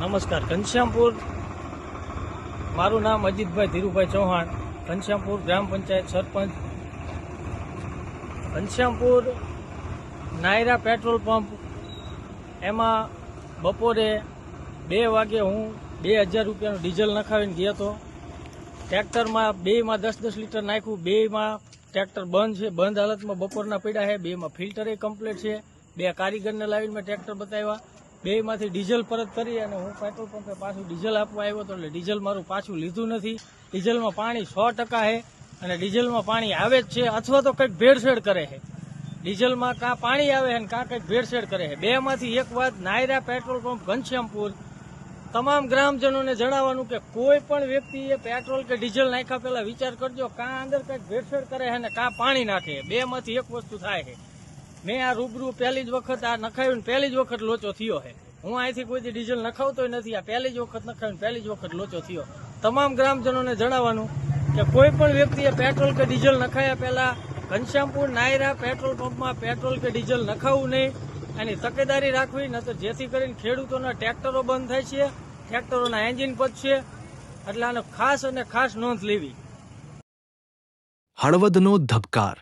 નમસ્કાર. ઘનશ્યામપુર, મારું નામ અજીતભાઈ ધીરુભાઈ ચૌહાણ, ઘનશ્યામપુર ગ્રામ પંચાયત સરપંચ. ઘનશ્યામપુર નાયરા પેટ્રોલ પંપ, એમાં બપોરે 2 વાગે હું 2000 રૂપિયાનું ડીઝલ નખાવીને ગયો હતો. ટ્રેક્ટરમાં બેમાં 10-10 લીટર નાખ્યું. બેમાં ટ્રેક્ટર બંધ છે, બંધ હાલતમાં બપોરના પડ્યા છે. બેમાં ફિલ્ટરે કમ્પ્લીટ છે. 2 કારીગરને લાવીને મેં ટ્રેક્ટર બતાવ્યા. બેમાંથી ડીઝલ પરત કરી અને હું પેટ્રોલ પંપે પાછું ડીઝલ આપવા આવ્યો હતો. એટલે ડીઝલ મારું પાછું લીધું નથી. ડીઝલમાં પાણી 100% છે અને ડીઝલમાં પાણી આવે જ છે અથવા તો કંઈક ભેળસેળ કરે છે. ડીઝલમાં કાં પાણી આવે છે ને કાં કંઈક ભેળસેળ કરે છે. બેમાંથી એક વાત નાયરા પેટ્રોલ પંપ ઘનશ્યામપુર તમામ ગ્રામજનોને જણાવવાનું કે કોઈ પણ વ્યક્તિએ પેટ્રોલ કે ડીઝલ નાખ્યા પહેલા વિચાર કરજો, કાં અંદર કંઈક ભેળસેળ કરે છે ને કાં પાણી નાખે. બેમાંથી એક વસ્તુ થાય છે. મેં આ રૂબરૂ પહેલી જ વખત આ નખાવ્યું, પહેલી જ વખત લોચો થયો છે. હું અહીંથી કોઈથી ડીઝલ નખાવતોય નથી. આ પહેલી જ વખત નખાવ્યું, પહેલી જ વખત લોચો થયો. તમામ ગ્રામજનોને જણાવવાનું કે કોઈ પણ વ્યક્તિએ પેટ્રોલ કે ડીઝલ નખાયા પહેલા ઘનશ્યામપુર નાયરા પેટ્રોલ પંપમાં પેટ્રોલ કે ડીઝલ નખાવવું નહીં. એની તકેદારી રાખવી, ન તો જેથી કરીને ખેડૂતોના ટ્રેક્ટરો બંધ થાય છે, ટ્રેક્ટરોના એન્જિન પચશે. એટલે આનો ખાસ અને ખાસ નોંધ લેવી. હળવદનો ધબકાર.